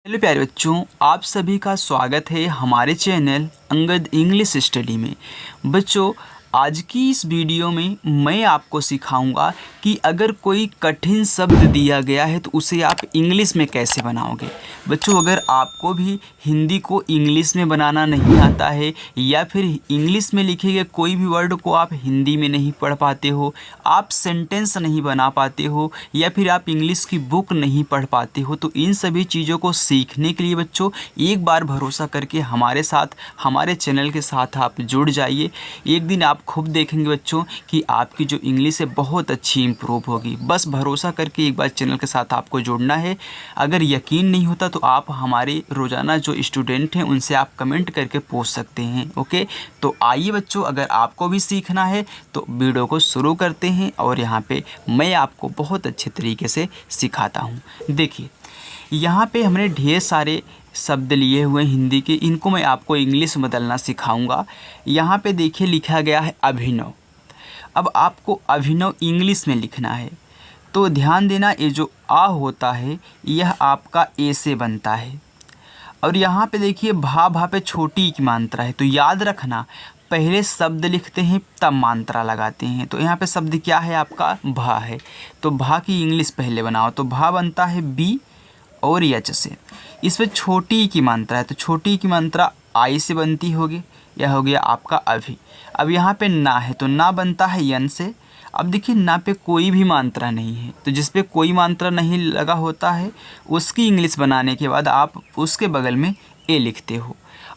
Hello प्यारे बच्चों, आप सभी का स्वागत है हमारे चैनल अंगद इंग्लिश स्टडी में। बच्चों, आज की इस वीडियो में मैं आपको सिखाऊंगा कि अगर कोई कठिन शब्द दिया गया है तो उसे आप इंग्लिश में कैसे बनाओगे। बच्चों, अगर आपको भी हिंदी को इंग्लिश में बनाना नहीं आता है या फिर इंग्लिश में लिखे गए कोई भी वर्ड को आप हिंदी में नहीं पढ़ पाते हो, आप सेंटेंस नहीं बना पाते हो या फिर आप इंग्लिश की बुक नहीं पढ़ पाते हो, तो इन सभी चीज़ों को सीखने के लिए बच्चों एक बार भरोसा करके हमारे साथ, हमारे चैनल के साथ आप जुड़ जाइए। एक दिन आप खुद देखेंगे बच्चों कि आपकी जो इंग्लिश है बहुत अच्छी इम्प्रूव होगी। बस भरोसा करके एक बार चैनल के साथ आपको जुड़ना है। अगर यकीन नहीं होता तो आप हमारे रोज़ाना जो स्टूडेंट हैं उनसे आप कमेंट करके पूछ सकते हैं। ओके, तो आइए बच्चों, अगर आपको भी सीखना है तो वीडियो को शुरू करते हैं और यहाँ पे मैं आपको बहुत अच्छे तरीके से सिखाता हूँ। देखिए, यहाँ पे हमने ढेर सारे शब्द लिए हुए हैं हिंदी के, इनको मैं आपको इंग्लिश में बदलना सिखाऊंगा। यहाँ पे देखिए लिखा गया है अभिनव। अब आपको अभिनव इंग्लिश में लिखना है तो ध्यान देना, ये जो आ होता है यह आपका ए से बनता है। और यहाँ पे देखिए भा पे छोटी की मात्रा है, तो याद रखना पहले शब्द लिखते हैं तब मात्रा लगाते हैं। तो यहाँ पे शब्द क्या है आपका भा है, तो भा की इंग्लिश पहले बनाओ, तो भा बनता है बी और एच से। इस पर छोटी की मात्रा है तो छोटी की मात्रा आई से बनती होगी, यह हो गया आपका अभी। अब यहाँ पे ना है तो ना बनता है यन से। अब देखिए ना पे कोई भी मात्रा नहीं है, तो जिस पे कोई मात्रा नहीं लगा होता है उसकी इंग्लिश बनाने के बाद आप उसके बगल में ए लिखते हो।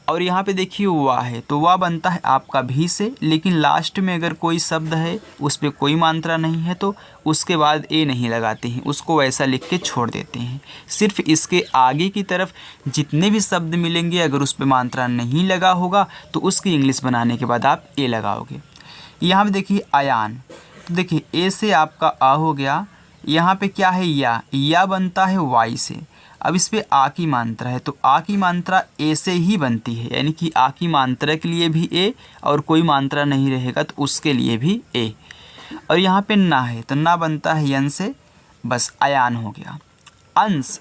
और यहाँ पे देखिए वाह है, तो वाह बनता है आपका भी से, लेकिन लास्ट में अगर कोई शब्द है उस पर कोई मात्रा नहीं है तो उसके बाद ए नहीं लगाते हैं, उसको वैसा लिख के छोड़ देते हैं। सिर्फ इसके आगे की तरफ जितने भी शब्द मिलेंगे अगर उस पर मात्रा नहीं लगा होगा तो उसकी इंग्लिश बनाने के बाद आप ए लगाओगे। यहाँ पे देखिए अयान, तो देखिए ए से आपका आ हो गया। यहाँ पे क्या है या बनता है वाई से। अब इस पे आ की मात्रा है तो आ की मात्रा ए से ही बनती है, यानी कि आ की मात्रा के लिए भी ए और कोई मात्रा नहीं रहेगा तो उसके लिए भी ए। और यहाँ पे ना है तो ना बनता है यन से, बस अयान हो गया। अंश,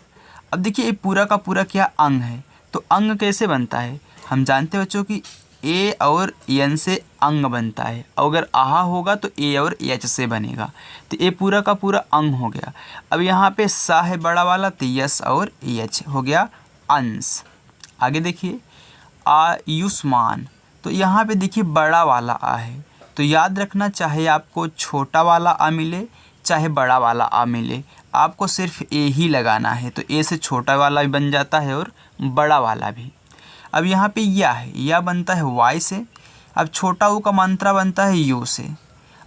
अब देखिए ये पूरा का पूरा क्या अंग है, तो अंग कैसे बनता है हम जानते हैं बच्चों कि ए और यन से अंग बनता है, और अगर आहा होगा तो ए और एच से बनेगा, तो ये पूरा का पूरा अंग हो गया। अब यहाँ पे सा है बड़ा वाला तो यस और एच हो गया अंश। आगे देखिए आयुष्मान, तो यहाँ पे देखिए बड़ा वाला आ है, तो याद रखना चाहे आपको छोटा वाला आ मिले चाहे बड़ा वाला आ मिले, आपको सिर्फ ए ही लगाना है। तो ए से छोटा वाला भी बन जाता है और बड़ा वाला भी। अब यहाँ पे या है, या बनता है वाई से। अब छोटा ऊ का मात्रा बनता है यू से।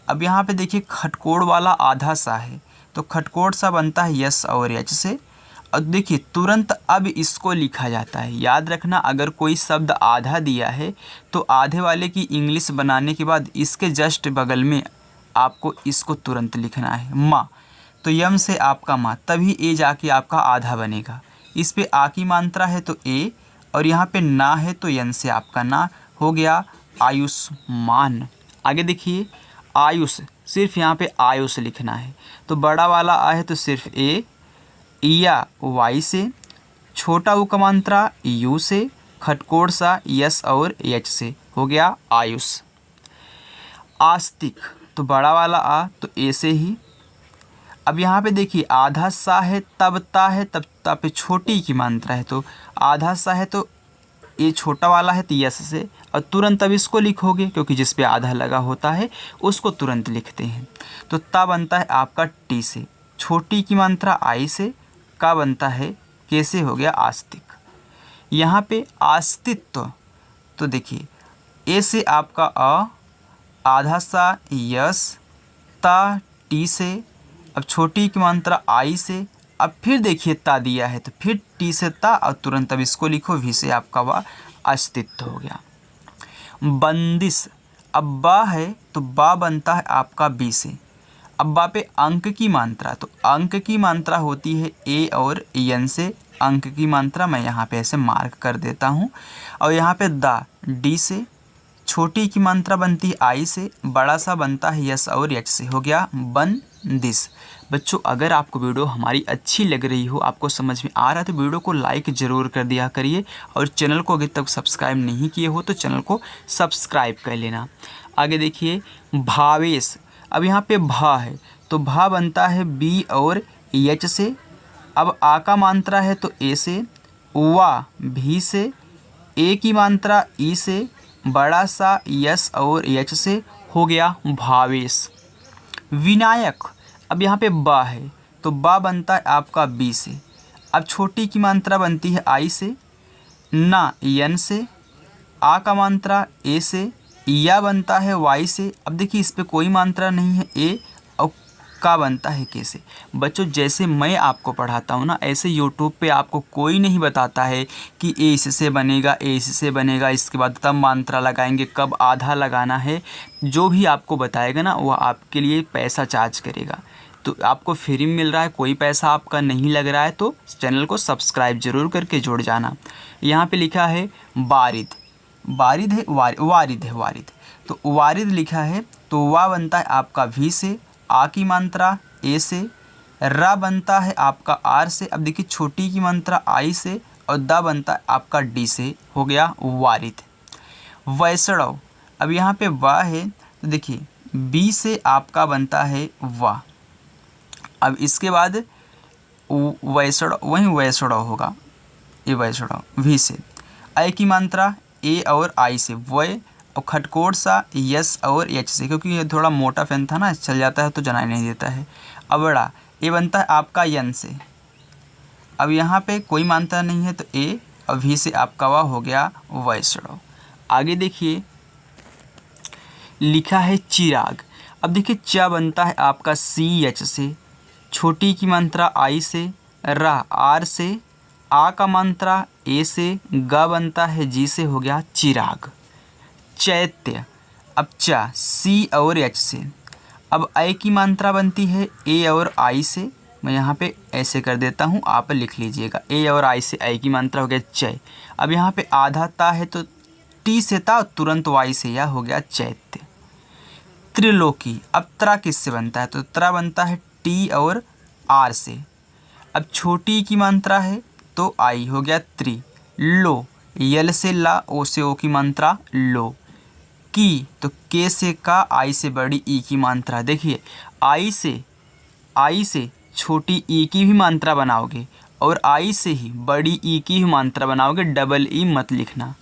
अब यहाँ पे देखिए खटकोड़ वाला आधा सा है, तो खटकोड़ सा बनता है यस और एच से। और देखिए तुरंत अब इसको लिखा जाता है। याद रखना अगर कोई शब्द आधा दिया है तो आधे वाले की इंग्लिश बनाने के बाद इसके जस्ट बगल में आपको इसको तुरंत लिखना है माँ, तो यम से आपका माँ, तभी ए जाके आपका आधा बनेगा। इस पे आ की मात्रा है तो ए, और यहाँ पे ना है तो यन से आपका ना हो गया आयुष्मान। आगे देखिए आयुष, सिर्फ यहाँ पे आयुष लिखना है, तो बड़ा वाला आ है तो सिर्फ ए, या वाई से, छोटा ऊ का मात्रा यू से, खटकोड़ सा यस और एच से हो गया आयुष। आस्तिक, तो बड़ा वाला आ तो ए से ही। अब यहाँ पे देखिए आधा सा है तब ता है, तब ता पे छोटी की मात्रा है, तो आधा सा है तो ये छोटा वाला है तो यस से, और तुरंत अब इसको लिखोगे क्योंकि जिस पे आधा लगा होता है उसको तुरंत लिखते हैं। तो ता बनता है आपका टी से, छोटी की मात्रा आई से, का बनता है कैसे हो गया आस्तिक। यहाँ पे आस्तित्व, तो देखिए ए से आपका अ, आधा सा यस, ता टी से, अब छोटी की मात्रा आई से, अब फिर देखिए ता दिया है तो फिर टी से ता, और तुरंत अब इसको लिखो वी से आपका वाह अस्तित्व हो गया। बंदिश, अब बा है तो बा बनता है आपका बी से। अब बा पे अंक की मात्रा, तो अंक की मात्रा होती है ए और यन से, अंक की मात्रा मैं यहाँ पे ऐसे मार्क कर देता हूँ। और यहाँ पे दा डी से, छोटी की मात्रा बनती है आई से, बड़ा सा बनता है यस और एच से, हो गया बन दिस। बच्चों अगर आपको वीडियो हमारी अच्छी लग रही हो, आपको समझ में आ रहा है तो वीडियो को लाइक ज़रूर कर दिया करिए और चैनल को अभी तक सब्सक्राइब नहीं किए हो तो चैनल को सब्सक्राइब कर लेना। आगे देखिए भावेश। अब यहाँ पे भा है तो भा बनता है बी और एच से। अब आ का मात्रा है तो ए से, वा भी से, ए की मात्रा ई से, बड़ा सा यस और एच से, हो गया भावेश। विनायक। अब यहाँ पे बा है तो बा बनता है आपका बी से। अब छोटी की मात्रा बनती है आई से, ना यन से, आ का मात्रा ए से, या बनता है वाई से। अब देखिए इस पे कोई मात्रा नहीं है ए, और का बनता है के से। बच्चों जैसे मैं आपको पढ़ाता हूँ ना, ऐसे यूट्यूब पे आपको कोई नहीं बताता है कि ए इससे बनेगा, ए इससे बनेगा, इसके बाद तब मात्रा लगाएंगे, कब आधा लगाना है। जो भी आपको बताएगा ना वह आपके लिए पैसा चार्ज करेगा। तो आपको फ्री में मिल रहा है, कोई पैसा आपका नहीं लग रहा है, तो चैनल को सब्सक्राइब जरूर करके जुड़ जाना। यहाँ पे लिखा है बारिद। बारिद है वारिद है वारिद। तो वारिद लिखा है तो वा बनता है आपका वी से, आ की मात्रा ए से, रा बनता है आपका आर से। अब देखिए छोटी की मात्रा आई से और दा बनता है आपका डी से, हो गया वारिद। वैष्णव। अब यहाँ पे वा है तो देखिए बी से आपका बनता है वा। अब इसके बाद वैष्णव, वहीं वैष्णव होगा, ये वैष्णव वी से। आई की मात्रा ए और आई से, वै और खटकोट सा यस और एच से, क्योंकि ये थोड़ा मोटा पेन था ना, चल जाता है तो जनाई नहीं देता है। अबड़ा ये बनता है आपका यन से। अब यहाँ पे कोई मात्रा नहीं है तो ए और वी से आपका वा, हो गया वैष्णव। आगे देखिए लिखा है चिराग। अब देखिए चा बनता है आपका सी एच से, छोटी की मात्रा आई से, रा आर से, आ का मात्रा ए से, गा बनता है जी से, हो गया चिराग। चैत्य। अब चा सी और एच से। अब ए की मात्रा बनती है ए और आई से, मैं यहाँ पे ऐसे कर देता हूँ, आप लिख लीजिएगा। ए और आई से ए की मात्रा हो गया चय। अब यहाँ पे आधा ता है तो टी से ता, तुरंत वाई से या, हो गया चैत्य। त्रिलोकी। अब त्रा किससे बनता है तो त्रा बनता है टी और आर से। अब छोटी की मात्रा है तो आई, हो गया त्रि। लो यल से ला, ओ से ओ की मात्रा लो। की तो के से का, आई से बड़ी ई की मात्रा। देखिए आई से छोटी ई की भी मात्रा बनाओगे और आई से ही बड़ी ई की भी मात्रा बनाओगे, डबल ई मत लिखना,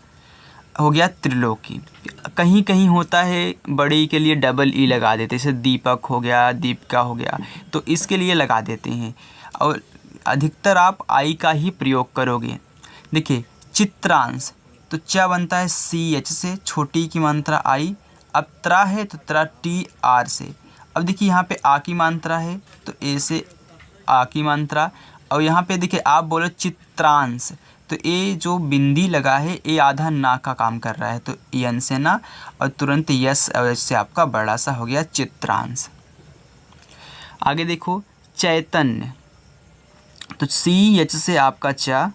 हो गया त्रिलोकी। कहीं कहीं होता है बड़े ई के लिए डबल ई लगा देते, जैसे दीपक हो गया, दीपिका हो गया, तो इसके लिए लगा देते हैं, और अधिकतर आप आई का ही प्रयोग करोगे। देखिए चित्रांश। तो चा बनता है सी एच से, छोटी की मात्रा आई। अब त्रा है तो त्रा टी आर से। अब देखिए यहाँ पे आ की मात्रा है तो ए से आ की मात्रा, और यहाँ पे देखिए आप बोलो चित्रांश, तो ए जो बिंदी लगा है ए आधा ना का काम कर रहा है, तो यन से ना और तुरंत यस से आपका बड़ा सा, हो गया चित्रांश। आगे देखो चैतन्य। तो सी एच से आपका चा,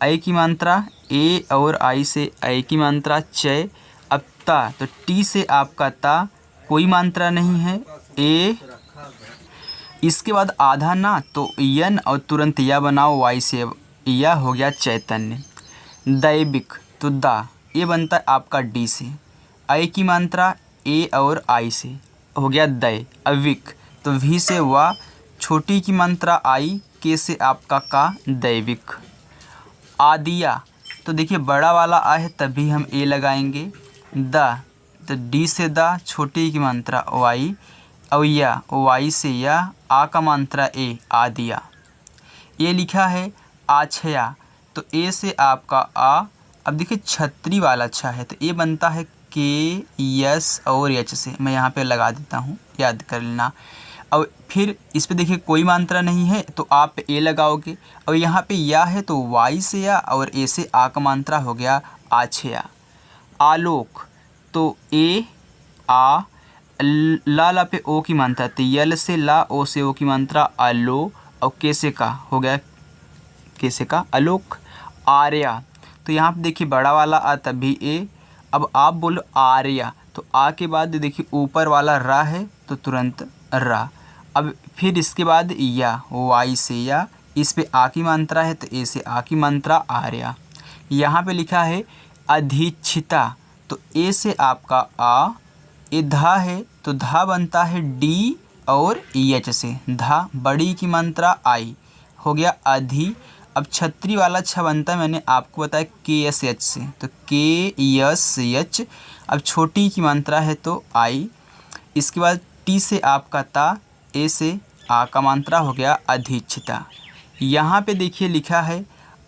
आई की मात्रा ए और आई से आई की मात्रा चय। अब ता तो टी से आपका ता, कोई मात्रा नहीं है, ए। इसके बाद आधा ना तो यन और तुरंत या बनाओ वाई से, या, हो गया चैतन्य। दैविक। तो दा ये बनता है आपका डी से, आई की मात्रा ए और आई से, हो गया दै। अविक तो वी से वा, छोटी की मात्रा आई, के से आपका का, दैविक। आदिया। तो देखिए बड़ा वाला आ है तभी हम ए लगाएंगे। दा तो डी से दा, छोटी की मात्रा वाई, और या वाई से या, आ का मात्रा ए, आदिया। ये लिखा है आछया। तो ए से आपका आ। अब देखिए छतरी वाला अच्छा है तो ये बनता है के, यस और एच से, मैं यहाँ पे लगा देता हूँ, याद कर लेना। और फिर इस पे देखिए कोई मात्रा नहीं है तो आप ए लगाओगे, और यहाँ पे या है तो वाई से या और ए से आ का मात्रा, हो गया आछया। आलोक। तो ए आ, ला ला पे ओ की मात्रा, तो यल से ला, ओ से ओ की मात्रा आलो, और के से का, हो गया के से का आलोक। आर्या। तो यहाँ पे देखिए बड़ा वाला आ तभी ए। अब आप बोलो आर्या, तो आ के बाद देखिए ऊपर वाला रा है तो तुरंत रा। अब फिर इसके बाद या, वाई से या, इस पे आ की मात्रा है तो ए से आ की मात्रा आर्या। यहाँ पे लिखा है अधिष्ठिता, तो ए से आपका आ, ए धा है तो धा बनता है डी और एच से, धा बड़ी की मात्रा आई, हो गया अधि। अब छतरी वाला छ बनता है, मैंने आपको बताया के एस एच से, तो के एस एच। अब छोटी की मात्रा है तो आई, इसके बाद टी से आपका ता, ए से आ का मात्रा, हो गया अधिष्ठिता। यहाँ पे देखिए लिखा है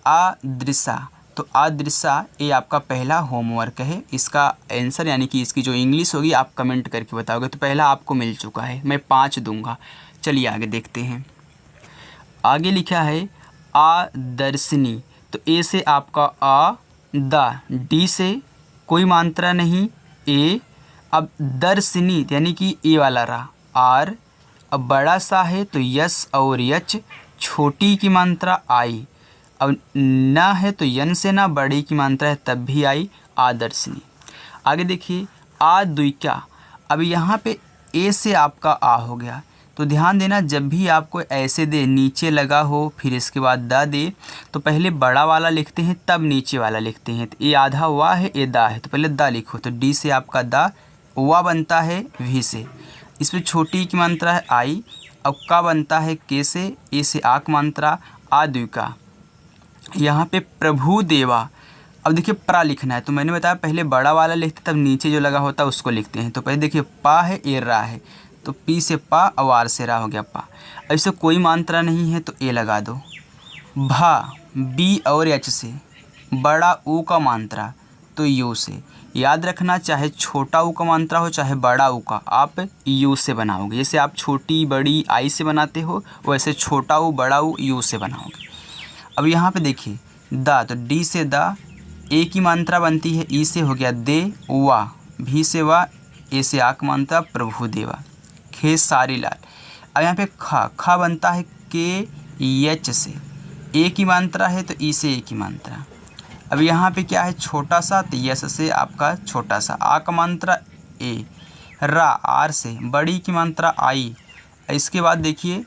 अदृशा, तो अदृशा ये आपका पहला होमवर्क है। इसका आंसर यानी कि इसकी जो इंग्लिश होगी आप कमेंट करके बताओगे। तो पहला आपको मिल चुका है, मैं 5 दूंगा। चलिए आगे देखते हैं। आगे लिखा है आदर्शनी, तो ए से आपका आ, द, डी से कोई मात्रा नहीं, ए। अब दर्शनी यानी कि ए वाला रहा, आर। अब बड़ा सा है तो यस और यच, छोटी की मात्रा आई। अब ना है तो यन से ना, बड़ी की मात्रा है तब भी आई, आदर्शनी। आगे देखिए आद्विका, अब यहाँ पे ए से आपका आ हो गया, तो ध्यान देना जब भी आपको ऐसे दे, नीचे लगा हो फिर इसके बाद दा दे, तो पहले बड़ा वाला लिखते हैं तब नीचे वाला लिखते हैं। तो ये आधा वा है, ये दा है, तो पहले दा लिखो, तो डी से आपका दा, वा बनता है वी से, इस पर छोटी की मात्रा है आई। अब का बनता है के से, ए से आ की मात्रा आद्विका। यहाँ पे प्रभु देवा, अब देखिए प्रा लिखना है, तो मैंने बताया पहले बड़ा वाला लिखते तब नीचे जो लगा होता है उसको लिखते हैं। तो पहले देखिए पा है, ए रा है, तो पी से पा और आर से रा हो गया पा। अब इससे कोई मात्रा नहीं है तो ए लगा दो। भा, बी और एच से, बड़ा ऊ का मात्रा तो यू से। याद रखना चाहे छोटा ऊ का मात्रा हो चाहे बड़ा ऊ का, आप यू से बनाओगे। जैसे आप छोटी बड़ी आई से बनाते हो वैसे छोटा ऊ बड़ा ऊ यू से बनाओगे। अब यहाँ पे देखिए दा, तो डी से दा, ए की मात्रा बनती है ई से, हो गया दे, वा, भी से वा, ए से आ की मात्रा प्रभु देवा। खेसारी लाल, अब यहाँ पे खा, खा बनता है के एच से, ए की मात्रा है तो ई से ए की मात्रा। अब यहाँ पे क्या है छोटा सा, तो यस से आपका छोटा सा, आ का मात्रा ए, रा आर से, बड़ी की मात्रा आई। इसके बाद देखिए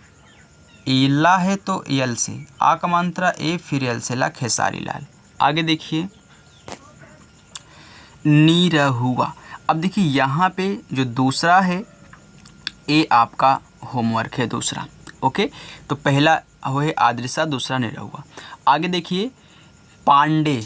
ला है तो यल से, आ का मात्रा ए, फिर यल से ला, खेसारी लाल। आगे देखिए निरहुआ, अब देखिए यहाँ पे जो दूसरा है ये आपका होमवर्क है दूसरा, ओके। तो पहला है आदृशा, दूसरा निरहुआ। आगे देखिए पांडे,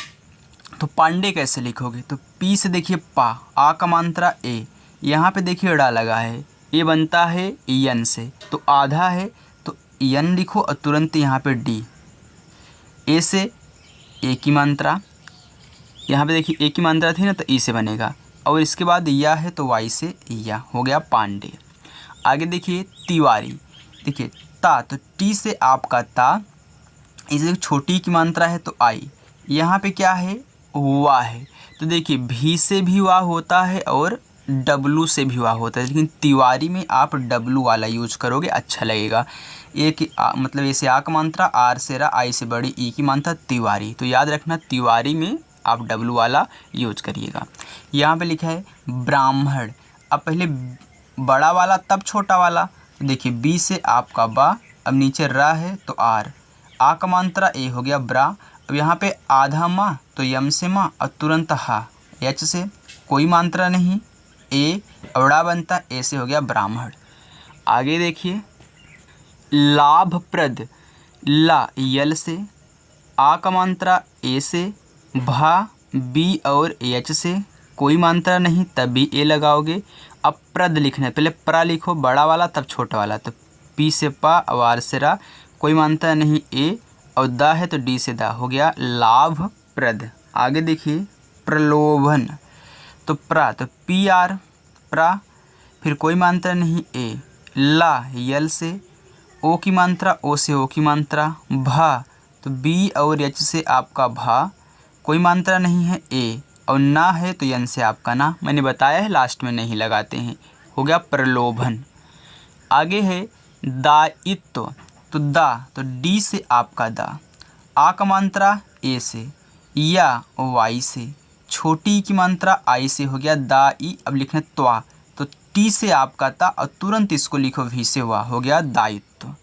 तो पांडे कैसे लिखोगे, तो पी से देखिए पा, आ का मात्रा ए, यहाँ पे देखिए ड़ा लगा है, ये बनता है यन से, तो आधा है तो यन लिखो और तुरंत यहाँ पे डी, ए से ए की मात्रा, यहाँ पे देखिए ए की मात्रा थी ना तो ई से बनेगा, और इसके बाद या है तो वाई से या, हो गया पांडे। आगे देखिए तिवारी, देखिए ता, तो टी से आपका ता, इसे छोटी की मात्रा है तो आई। यहाँ पे क्या है वाह है, तो देखिए भी से भी वाह होता है और डब्लू से भी वाह होता है, लेकिन तिवारी में आप डब्लू वाला यूज करोगे अच्छा लगेगा। एक मतलब ऐसे आ का मात्रा, आर से रा, आई से बड़ी, ई की मात्रा तिवारी, तो याद रखना तिवारी में आप डब्लू वाला यूज करिएगा। यहाँ पे लिखा है ब्राह्मण, अब पहले बड़ा वाला तब छोटा वाला, तो देखिए बी से आपका बा, अब नीचे रा है तो आर, आ का मात्रा ए, हो गया ब्रा। अब यहाँ पे आधा माँ तो यम से माँ और तुरंत हा, एच से कोई मात्रा नहीं, ए अवड़ा बनता, ए से हो गया ब्राह्मण। आगे देखिए लाभप्रद, ला यल से, आ का मात्रा ए से, भा बी और एच से, कोई मात्रा नहीं तब भी ए लगाओगे। अब प्रद लिखना है, पहले प्रा लिखो बड़ा वाला तब छोटा वाला, तो पी से पा, आर से रा, कोई मात्रा नहीं ए, और दा है तो डी से दा, हो गया लाभप्रद। आगे देखिए प्रलोभन, तो प्रा, तो पी आर प्रा, फिर कोई मात्रा नहीं ए, ला यल से, ओ की मात्रा ओ से ओ की मात्रा, भा तो बी और एच से आपका भा, कोई मात्रा नहीं है ए, और ना है तो यन से आपका ना, मैंने बताया है लास्ट में नहीं लगाते हैं, हो गया प्रलोभन। आगे है दायित्व, तो दा, तो डी से आपका दा, आ का मात्रा ए से, या वाई से, छोटी की मात्रा आई से, हो गया दा ई। अब लिखना त्वा, तो टी से आपका ता और तुरंत इसको लिखो वी से वा, हो गया दायित्व।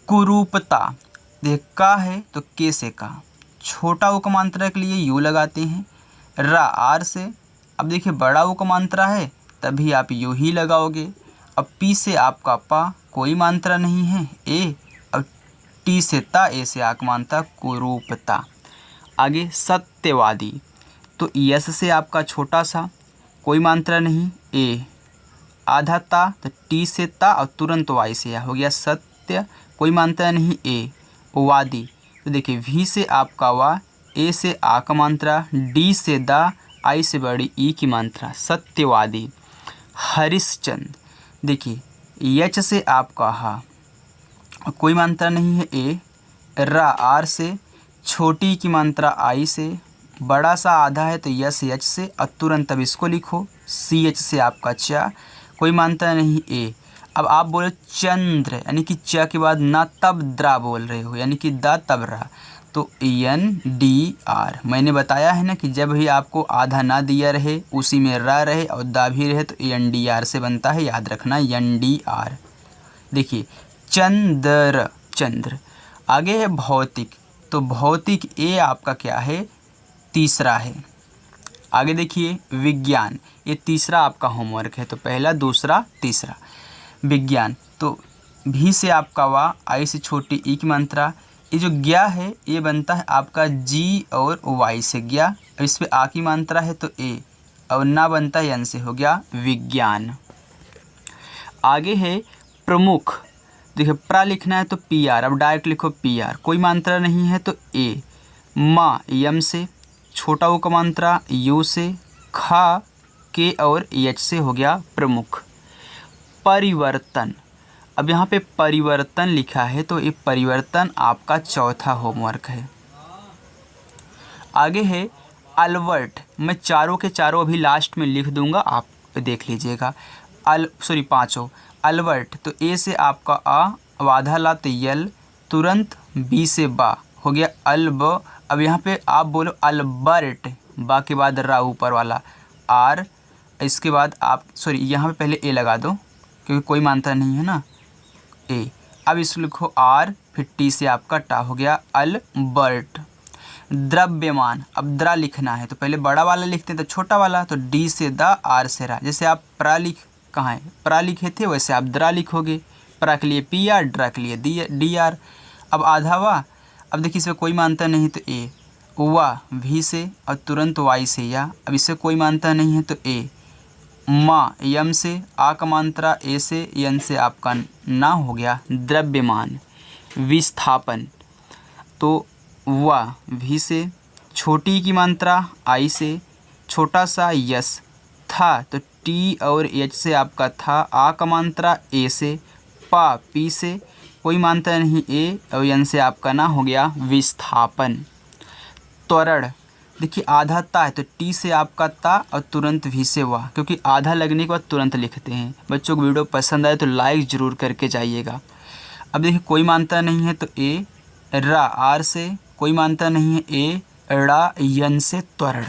कुरूपता, देख का है तो के से का, छोटा उपमांत्रा के लिए यू लगाते हैं। रा आर से, अब देखिए बड़ा उपमांत्रा है तभी आप यू ही लगाओगे। अब पी से आपका पा, कोई मात्रा नहीं है ए, अब टी से ता, ए से आकमांत्रा कुरूपता। आगे सत्यवादी, तो यस से आपका छोटा सा, कोई मात्रा नहीं ए, आधा ता तो टी से ता और तुरंत वाई से या, हो गया सत्य, कोई मात्रा नहीं ए। वादी, तो देखिए वी से आपका वा, ए से आ का मात्रा, डी से दा, आई से बड़ी ई की मात्रा, सत्यवादी। हरिश्चंद्र, देखिए यच से आपका हा, कोई मात्रा नहीं है ए। रा आर से, छोटी की मात्रा आई से, बड़ा सा आधा है तो यस एच से, और तुरंत अब इसको लिखो सी एच से आपका चा, कोई मात्रा नहीं ए। अब आप बोलो चंद्र, यानी कि च के बाद ना तब द्रा बोल रहे हो, यानी कि दा तब रा, तो एन डी आर। मैंने बताया है ना कि जब भी आपको आधा ना दिया रहे, उसी में रा रहे और दा भी रहे, तो एन डी आर से बनता है, याद रखना एन डी आर। देखिए चंद्र, चंद्र। आगे है भौतिक, तो भौतिक ए आपका क्या है, तीसरा है। आगे देखिए विज्ञान, ये तीसरा आपका होमवर्क है, तो पहला दूसरा तीसरा। विज्ञान, तो भी से आपका वा, आई से छोटी ई की मात्रा, ये जो ज्ञा है ये बनता है आपका जी और वाई से ज्ञा, अब इस पे आ की मात्रा है तो ए, और ना बनता है एन से, हो गया विज्ञान। आगे है प्रमुख, देखिए प्रा लिखना है तो पी आर, अब डायरेक्ट लिखो पी आर, कोई मात्रा नहीं है तो ए। मा यम से, छोटा ओ का मात्रा यू से, खा के और एच से, हो गया प्रमुख। परिवर्तन, अब यहाँ पे परिवर्तन लिखा है तो ये परिवर्तन आपका चौथा होमवर्क है। आगे है अलवर्ट, मैं चारों के चारों अभी लास्ट में लिख दूंगा, आप देख लीजिएगा। पांचों। अलवर्ट, तो ए से आपका आ, वाधा ला तो यल, तुरंत बी से बा, हो गया अल्ब। अब यहाँ पे आप बोलो अल्बर्ट, बा के बाद रा ऊपर वाला, आर, इसके बाद आप यहाँ पे पहले ए लगा दो क्योंकि कोई मात्रा नहीं है ना, ए। अब इसको लिखो आर, फिर टी से आपका टा, हो गया अल्बर्ट। द्रव्यमान, अब द्रा लिखना है तो पहले बड़ा वाला लिखते हैं तो छोटा वाला, तो डी से दा, आर से रा, जैसे आप प्रा कहाँ है प्रा लिखे थे वैसे आप द्रा लिखोगे, प्रा के लिए पी आर, ड्रा के लिए डी आर। अब आधा वा, अब देखिए इसमें कोई मात्रा नहीं तो ए, वा भी से और तुरंत वाई से या, अब इससे कोई मात्रा नहीं है तो ए। माँ यम से, आ का मात्रा ए से, यन से आपका ना, हो गया द्रव्यमान। विस्थापन, तो वा भी से, छोटी की मात्रा आई से, छोटा सा यस, था तो टी और एच से आपका था, आ का मात्रा ए से, पा पी से, कोई मात्रा नहीं ए, और यन से आपका ना, हो गया विस्थापन। त्वरण, देखिए आधा ता है तो टी से आपका ता और तुरंत भी से वाह, क्योंकि आधा लगने के बाद तुरंत लिखते हैं। बच्चों को वीडियो पसंद आए तो लाइक ज़रूर करके जाइएगा। अब देखिए कोई मात्रा नहीं है तो ए, रा आर से, कोई मात्रा नहीं है ए, ड़ा यन से त्वरण।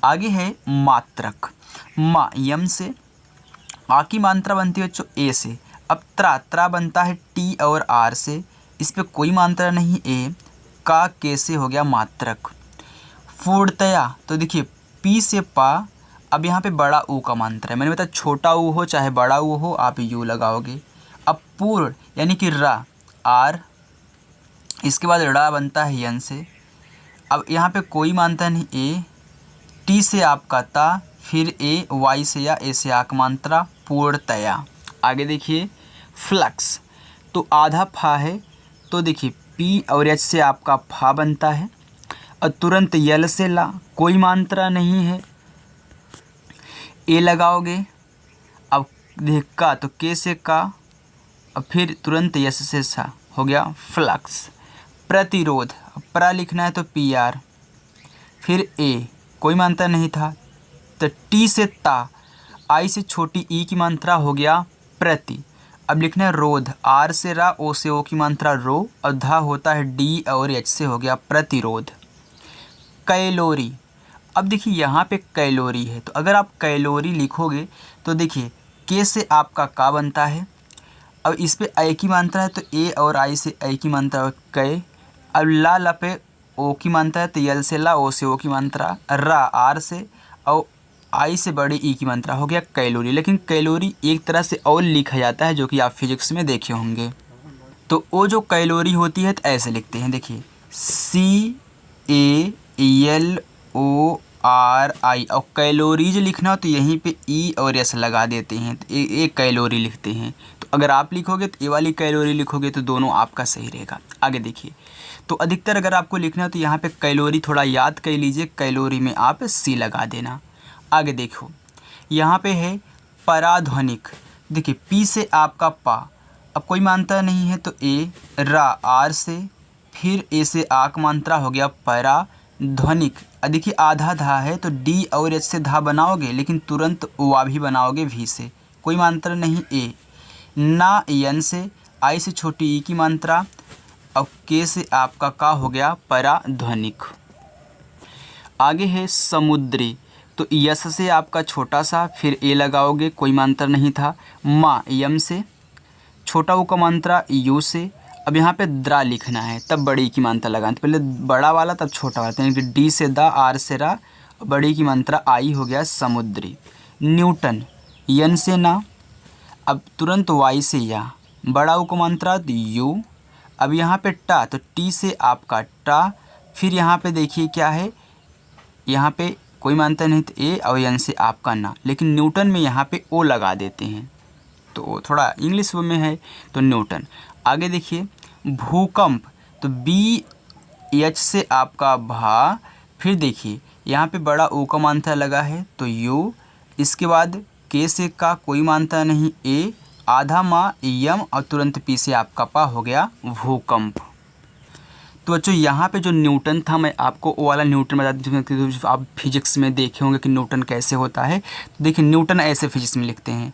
आगे है मात्रक, मा यम से, आ की मात्रा बनती है बच्चों ए से। अब त्रा बनता है टी और आर से, इस पे कोई मात्रा नहीं ए, का के से, हो गया मात्रक। पूर्णतया, तो देखिए पी से पा, अब यहाँ पे बड़ा ऊ का मात्रा है, मैंने बताया छोटा ऊ हो चाहे बड़ा ऊ हो आप यू लगाओगे। अब पूर्ण यानी कि रा आर, इसके बाद ड़ा बनता है यन से। अब यहाँ पे कोई मात्रा नहीं ए, टी से आपका ता, फिर ए, वाई से या, ए से आक मात्रा, पूर्णतया। आगे देखिए फ्लक्स, तो आधा फा है तो देखिए पी और एच से आपका फा बनता है और तुरंत यल से ला, कोई मात्रा नहीं है, ए लगाओगे। अब देख का तो के से का, और फिर तुरंत यस से सा, हो गया फ्लक्स। प्रतिरोध, प्रा लिखना है तो पी आर, फिर ए, कोई मात्रा नहीं था तो टी से ता, आई से छोटी ई की मात्रा, हो गया प्रति। अब लिखना है रोध, आर से रा, ओ से ओ की मात्रा रो, और धा होता है डी और एच से, हो गया प्रतिरोध। कैलोरी, अब देखिए यहाँ पे कैलोरी है, तो अगर आप कैलोरी लिखोगे तो देखिए के से आपका का बनता है। अब इस पे ए की मात्रा है तो ए और आई से ए की मात्रा कै। अब ला पे ओ की मात्रा है तो यल से ला, ओ से ओ की मात्रा, रा आर से, और आई से बड़ी ई की मात्रा, हो गया कैलोरी। लेकिन कैलोरी एक तरह से और लिखा जाता है जो कि आप फिजिक्स में देखे होंगे। तो वो जो कैलोरी होती है तो ऐसे लिखते हैं, देखिए CALORI, और कैलोरीज लिखना हो तो यहीं पे ई और एस लगा देते हैं, तो एक कैलोरी लिखते हैं। तो अगर आप लिखोगे तो ये वाली कैलोरी लिखोगे तो दोनों आपका सही रहेगा। आगे देखिए, तो अधिकतर अगर आपको लिखना हो तो यहाँ पे कैलोरी थोड़ा याद कर लीजिए, कैलोरी में आप सी लगा देना। आगे देखो, यहाँ पे है पराध्वनिक। देखिए पी से आपका पा, अब कोई मात्रा नहीं है तो ए, रा आर से, फिर ए से आक मात्रा, हो गया परा ध्वनिक। देखिए आधा धा है तो डी और एच से धा बनाओगे, लेकिन तुरंत वा भी बनाओगे वी से, कोई मात्रा नहीं ए। ना यन से, आई से छोटी ई की मात्रा, और के से आपका का, हो गया पराध्वनिक। आगे है समुद्री, तो यस से आपका छोटा सा, फिर ए लगाओगे, कोई मात्रा नहीं था। मा यम से, छोटा ऊ का मात्रा यू से। अब यहाँ पे द्रा लिखना है तब बड़ी की मात्रा लगाना, तो पहले बड़ा वाला तब छोटा वाला, यानी कि डी से दा, आर से रा, बड़ी की मात्रा आई, हो गया समुद्री। न्यूटन यन से ना, अब तुरंत वाई से या, बड़ा ऊ का मात्रा यू। अब यहाँ पे टा, तो टी से आपका टा, फिर यहाँ पे देखिए क्या है, यहाँ पे कोई मात्रा नहीं तो ए, और यन से आपका ना, लेकिन न्यूटन में यहाँ पे ओ लगा देते हैं, तो थोड़ा इंग्लिश में है तो न्यूटन। आगे देखिए भूकंप, तो बी एच से आपका भा, फिर देखिए यहाँ पे बड़ा ओ का मात्रा लगा है तो यू, इसके बाद के से का, कोई मात्रा नहीं ए, आधा मा यम, और तुरंत पी से आपका पा, हो गया भूकंप। तो बच्चों यहाँ पे जो न्यूटन था, मैं आपको वो वाला न्यूटन बता दूँ, आप फिजिक्स में देखे होंगे कि न्यूटन कैसे होता है। तो देखिए न्यूटन ऐसे फिजिक्स में लिखते हैं,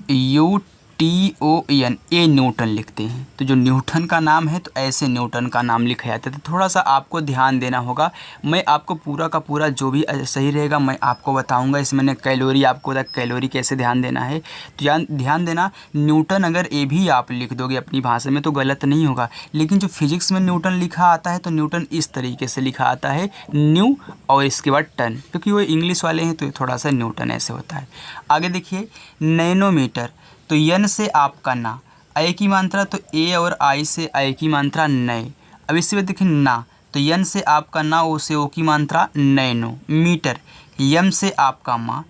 NUTON, ए न्यूटन लिखते हैं। तो जो न्यूटन का नाम है तो ऐसे न्यूटन का नाम लिखा जाता है। तो थोड़ा सा आपको ध्यान देना होगा, मैं आपको पूरा का पूरा जो भी सही रहेगा मैं आपको बताऊंगा। इसमें मैंने कैलोरी आपको बताया, कैलोरी कैसे ध्यान देना है, तो ध्यान देना। न्यूटन अगर ए भी आप लिख दोगे अपनी भाषा में तो गलत नहीं होगा, लेकिन जो फिजिक्स में न्यूटन लिखा आता है तो न्यूटन इस तरीके से लिखा आता है, न्यू और इसके बाद टन, क्योंकि वो इंग्लिश वाले हैं तो थोड़ा सा न्यूटन ऐसे होता है। आगे देखिए नैनोमीटर, तो यन से आपका ना, ए की मात्रा तो ए, और आई से ए की मात्रा नए। अब इससे बाद देखिए ना, तो यन से आपका ना, ओ से ओ की मात्रा नैनो। मीटर यम से आपका माँ।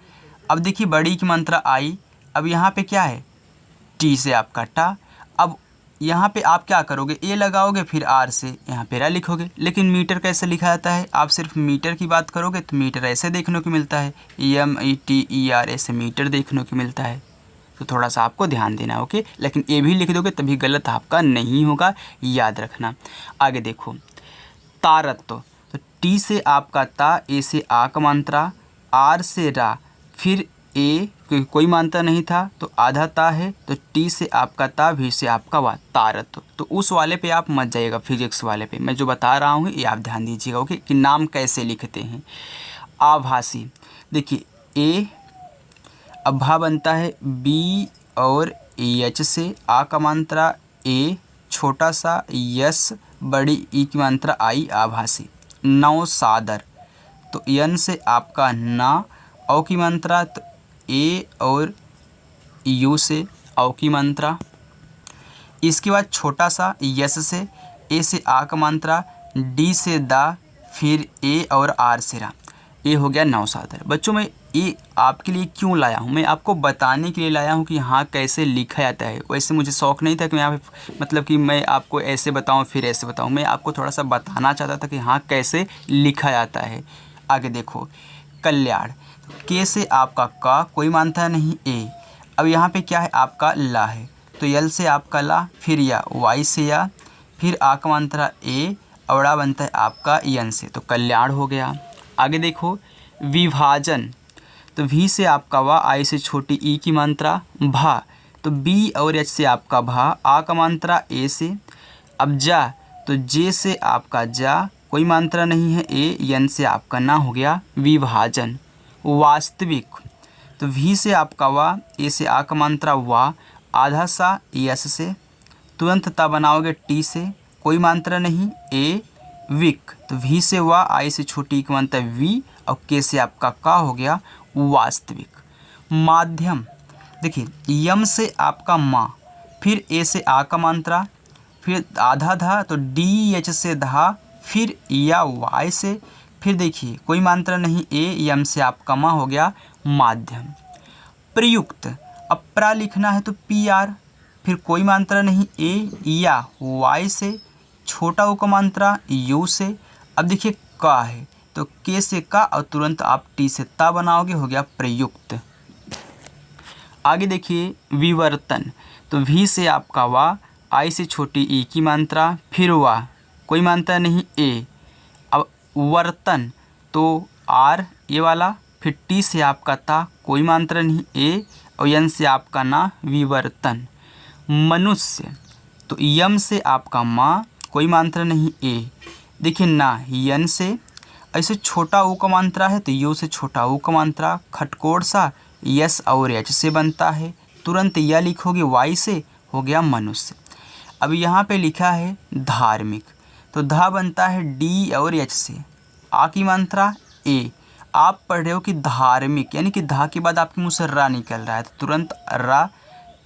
अब देखिए बड़ी की मात्रा आई, अब यहाँ पे क्या है, टी से आपका टा। अब यहाँ पे आप क्या करोगे, ए लगाओगे, फिर आर से यहाँ पे रा लिखोगे। लेकिन मीटर कैसे लिखा जाता है, आप सिर्फ मीटर की बात करोगे तो मीटर ऐसे देखने को मिलता है, METER, ऐसे मीटर देखने को मिलता है। तो थोड़ा सा आपको ध्यान देना, ओके। लेकिन ए भी लिख दोगे तभी गलत आपका नहीं होगा, याद रखना। आगे देखो तारत्व, तो टी से आपका ता, ए से आ का मात्रा, आर से रा, फिर ए कोई मात्रा नहीं था तो आधा ता है, तो टी से आपका ता, भी से आपका वा, तारत्व। तो उस वाले पे आप मत जाइएगा, फिजिक्स वाले पे मैं जो बता रहा हूँ ये आप ध्यान दीजिएगा, ओके, कि नाम कैसे लिखते हैं। आभासी, देखिए ए, अब भा बनता है बी और एच से, आ का मात्रा ए, छोटा सा यस, बड़ी ई की मात्रा आई, आभासी। नौ सादर, तो यन से आपका ना, औ की मात्रा तो ए, और यू से औ की मात्रा। इसके बाद छोटा सा यस से, ए से आ का मात्रा, डी से दा, फिर ए और आर से रा, ये हो गया नौसादर। बच्चों मैं ये आपके लिए क्यों लाया हूँ, मैं आपको बताने के लिए लाया हूँ कि हाँ कैसे लिखा जाता है। वैसे मुझे शौक़ नहीं था कि मैं यहाँ पे मतलब कि मैं आपको ऐसे बताऊँ फिर ऐसे बताऊँ, मैं आपको थोड़ा सा बताना चाहता था कि हाँ कैसे लिखा जाता है। आगे देखो कल्याण, के से आपका का, कोई मात्रा नहीं ए। अब यहाँ पे क्या है, आपका ला है, तो यल से आपका ला, फिर या वाई से या, फिर आ का मात्रा ए, अवड़ा बनता है आपका यन से, तो कल्याण हो गया। आगे देखो विभाजन, तो वी से आपका वा, आई से छोटी ई की मात्रा, भा, तो बी और एच से आपका भा, आ का मात्रा ए से। अब जा, तो जे से आपका जा, कोई मात्रा नहीं है ए, यन से आपका ना हो गया विभाजन। वास्तविक, तो वी से आपका वा, ए से आ का मात्रा वा, आधा सा यस से, तुरंत ता बनाओगे टी से, कोई मात्रा नहीं ए विक, तो वी से वा, आई से छोटी की मात्रा वी, और के से आपका का हो गया वास्तविक। माध्यम, देखिए यम से आपका माँ, फिर ए से आ का मात्रा, फिर आधा धा तो डी एच से धा, फिर या वाई से, फिर देखिए कोई मात्रा नहीं ए, यम से आपका माँ हो गया माध्यम। प्रयुक्त, अब प्रा लिखना है तो पी आर, फिर कोई मात्रा नहीं ए, या वाई से, छोटा ऊ का मात्रा यू से। अब देखिए का है तो के से का, और तुरंत आप टी से ता बनाओगे, हो गया प्रयुक्त। आगे देखिए विवर्तन, तो वी से आपका वा, आई से छोटी ई की मात्रा, फिर वा, कोई मात्रा नहीं ए, अब वर्तन तो आर ये वाला, फिर टी से आपका ता, कोई मात्रा नहीं ए, और यन से आपका ना विवर्तन। मनुष्य, तो यम से आपका माँ, कोई मात्रा नहीं ए, देखिए ना यन से, ऐसे छोटा ऊ का मात्रा है तो यू से छोटा ऊ का मात्रा, खटकोड़ सा यस और एच से बनता है, तुरंत यह लिखोगे वाई से, हो गया मनुष्य। अब यहाँ पे लिखा है धार्मिक, तो धा बनता है डी और एच से, आ की मात्रा ए, आप पढ़ रहे हो कि धार्मिक, यानी कि धा के बाद आपके मुँह से रा निकल रहा है तो तुरंत रा,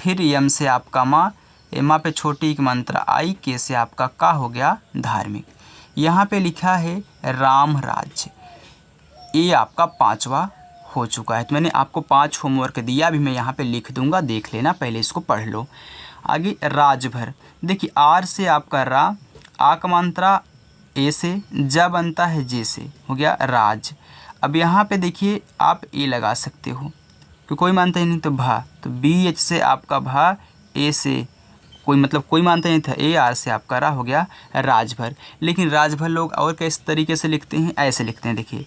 फिर यम से आपका माँ, एमा पे छोटी की मात्रा आई, के से आपका का हो गया धार्मिक। यहाँ पे लिखा है राम राज्य, ये आपका पांचवा हो चुका है। तो मैंने आपको 5 होमवर्क दिया, अभी मैं यहाँ पे लिख दूंगा, देख लेना, पहले इसको पढ़ लो। आगे राजभर, देखिए आर से आपका रा, आ का मात्रा ए से, जा बनता है जे से, हो गया राज। अब यहाँ पे देखिए आप ए लगा सकते हो कि कोई मानता ही नहीं तो भा, तो बी एच से आपका भा, ए से कोई मतलब कोई मानता नहीं था, ए आर से आपका रा, हो गया राजभर। लेकिन राजभर लोग और किस तरीके से लिखते हैं, ऐसे लिखते हैं देखिए,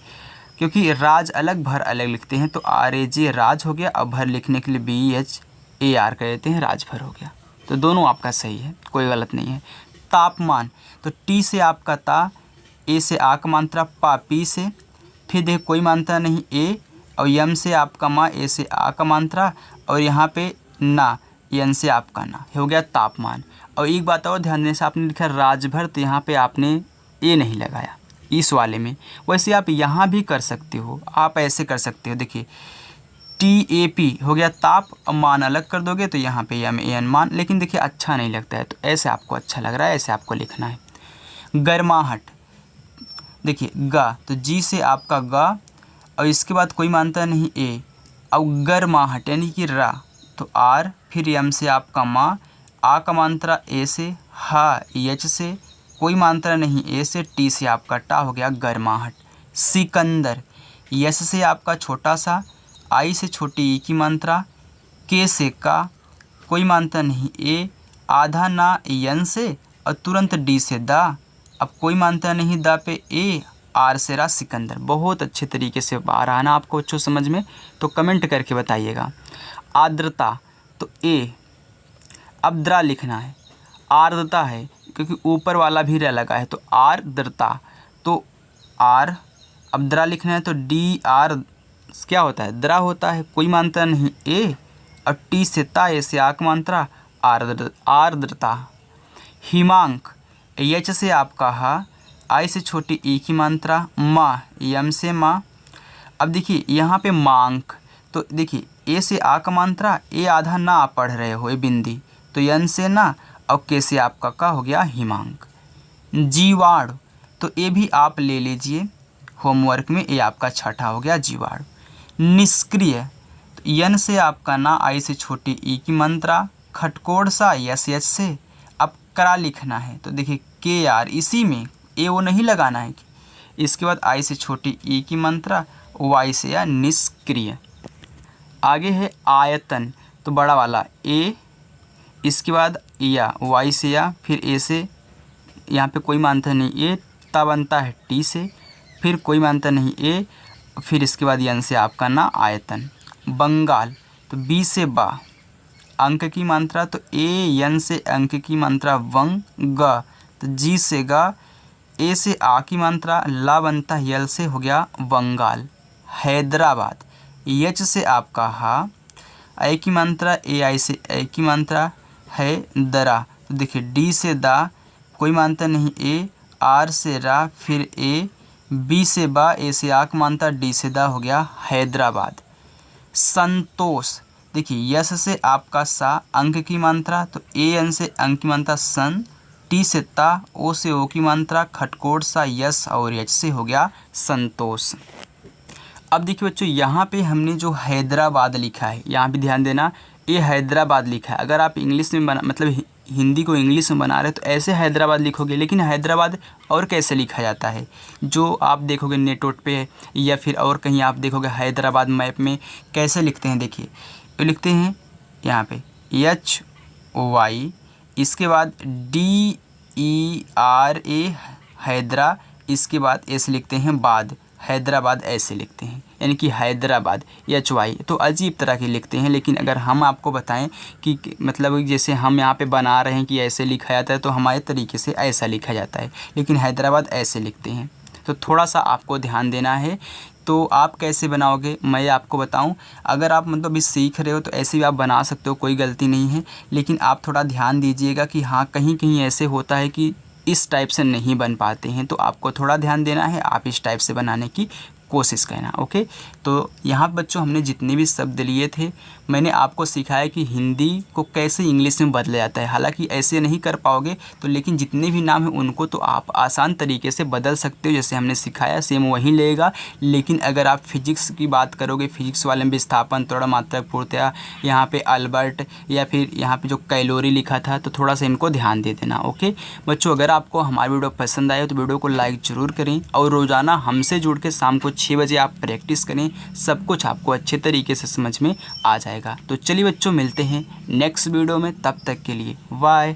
क्योंकि राज अलग भर अलग लिखते हैं, तो आर ए जे राज हो गया, अब भर लिखने के लिए बी एच ए आर कर देते हैं, राजभर हो गया। तो दोनों आपका सही है, कोई गलत नहीं है। तापमान, तो टी से आपका ता, ए से आ का मात्रा पा, पी से, फिर देखिए कोई मात्रा नहीं ए, और यम से आपका माँ, ए से आ का मात्रा, और यहाँ पे ना, यन से आपका ना, हो गया तापमान। और एक बात और ध्यान देने से, आपने लिखा राजभर, तो यहाँ पे आपने ए नहीं लगाया इस वाले में। वैसे आप यहाँ भी कर सकते हो, आप ऐसे कर सकते हो, देखिए टी ए पी हो गया ताप, अब मान अलग कर दोगे तो यहाँ पे यम ए एन मान, लेकिन देखिए अच्छा नहीं लगता है, तो ऐसे आपको अच्छा लग रहा है, ऐसे आपको लिखना है। गर्माहट, देखिए गा, तो जी से आपका गा, और इसके बाद कोई मानता नहीं ए, अब गर्माहट यानी कि रा, तो आर, फिर यम से आपका माँ, आ का मात्रा ए से, हा एच से, कोई मात्रा नहीं ए से, टी से आपका टा, हो गया गर्माहट। सिकंदर, यस से आपका छोटा सा, आई से छोटी ई की मात्रा, के से का, कोई मात्रा नहीं ए, आधा ना यन से, और तुरंत डी से दा, अब कोई मात्रा नहीं दा पे ए, आर से रा, सिकंदर। बहुत अच्छे तरीके से आ रहा है ना आपको अच्छो समझ में, तो कमेंट करके बताइएगा। आर्द्रता, तो ए, अब द्रा लिखना है, आर्द्रता है क्योंकि ऊपर वाला भी रा लगा है, तो आर्द्रता, तो आर, अब द्रा लिखना है तो डी आर क्या होता है, द्रा होता है, कोई मात्रा नहीं ए, और टी से ता, ए से आक मात्रा, आर्द्रता। हिमांक, एच से आपका हा, आई से छोटी ई की मात्रा, माँ, यम से माँ। अब देखिए यहाँ पे मांक, तो देखिए ए से आ का मात्रा, ए आधा ना आप पढ़ रहे हो, ए बिंदी, तो यन से ना, और के से आपका का, हो गया हिमांक। जीवाणु, तो ए भी आप ले लीजिए होमवर्क में, ए आपका छठा हो गया जीवाणु। निष्क्रिय, तो यन से आपका ना, आई से छोटी ई की मात्रा, खटकोड़ सा यस एच से, अब करा लिखना है, तो देखिए के आर, इसी में ए वो नहीं लगाना है, इसके बाद आई से छोटी ई की मात्रा, वाई से या निष्क्रिय। आगे है आयतन, तो बड़ा वाला ए, इसके बाद या वाई से या, फिर ए से, यहाँ पे कोई मात्रा नहीं ए, ता बनता है टी से, फिर कोई मात्रा नहीं ए, फिर इसके बाद यन से आपका ना आयतन। बंगाल, तो बी से बा, अंक की मात्रा, तो ए यन से अंक की मात्रा वंग, ग, तो जी से गा, ए से आ की मात्रा, ला बनता है यल से, हो गया बंगाल, हैदराबाद। एच से आपका हा, आई की मात्रा, ए आई से ए की मात्रा है, दरा। तो देखिए डी से दा, कोई मात्रा नहीं, ए, आर से रा, फिर ए, बी से बा, ए से आ की मात्रा, डी से दा, हो गया हैदराबाद। संतोष, देखिए यस से आपका सा, अंक की मात्रा, तो ए एन से अंक की मात्रा सन, टी से ता, ओ से ओ की मात्रा, खटकोट सा, यस और एच से, हो गया संतोष। अब देखिए बच्चों यहाँ पे हमने जो हैदराबाद लिखा है, यहाँ पे ध्यान देना, ये हैदराबाद लिखा है। अगर आप इंग्लिश में बना मतलब हिंदी को इंग्लिश में बना रहे तो ऐसे हैदराबाद लिखोगे, लेकिन हैदराबाद और कैसे लिखा जाता है जो आप देखोगे नेटवर्क पे या फिर और कहीं आप देखोगे हैदराबाद मैप में कैसे लिखते हैं। देखिए तो लिखते हैं यहाँ पे HY, इसके बाद DERA हैदरा, इसके बाद ऐसे लिखते हैं बाद, हैदराबाद ऐसे लिखते हैं, यानी कि हैदराबाद HY तो अजीब तरह के लिखते हैं। लेकिन अगर हम आपको बताएं कि मतलब जैसे हम यहाँ पे बना रहे हैं कि ऐसे लिखा जाता है तो हमारे तरीके से ऐसा लिखा जाता है, लेकिन हैदराबाद ऐसे लिखते हैं। तो थोड़ा सा आपको ध्यान देना है। तो आप कैसे बनाओगे मैं आपको बताऊं, अगर आप मतलब अभी सीख रहे हो तो ऐसे भी आप बना सकते हो, कोई गलती नहीं है। लेकिन आप थोड़ा ध्यान दीजिएगा कि हाँ कहीं कहीं ऐसे होता है कि इस टाइप से नहीं बन पाते हैं, तो आपको थोड़ा ध्यान देना है, आप इस टाइप से बनाने की कोशिश करना। ओके, तो यहाँ बच्चों हमने जितने भी शब्द लिए थे मैंने आपको सिखाया कि हिंदी को कैसे इंग्लिश में बदला जाता है। हालांकि ऐसे नहीं कर पाओगे तो, लेकिन जितने भी नाम हैं उनको तो आप आसान तरीके से बदल सकते हो, जैसे हमने सिखाया सेम वही लेगा। लेकिन अगर आप फिजिक्स की बात करोगे, फिजिक्स वाले में विस्थापन, त्वरण, मात्रक, पूर्णतया, यहाँ पे अल्बर्ट या फिर यहाँ पे जो कैलोरी लिखा था, तो थोड़ा सा इनको ध्यान दे देना। ओके बच्चों, अगर आपको हमारी वीडियो पसंद आए तो वीडियो को लाइक ज़रूर करें और रोज़ाना हमसे जुड़ के शाम को 6 बजे आप प्रैक्टिस करें, सब कुछ आपको अच्छे तरीके से समझ में आ जाएगा। तो चलिए बच्चों, मिलते हैं नेक्स्ट वीडियो में, तब तक के लिए बाय।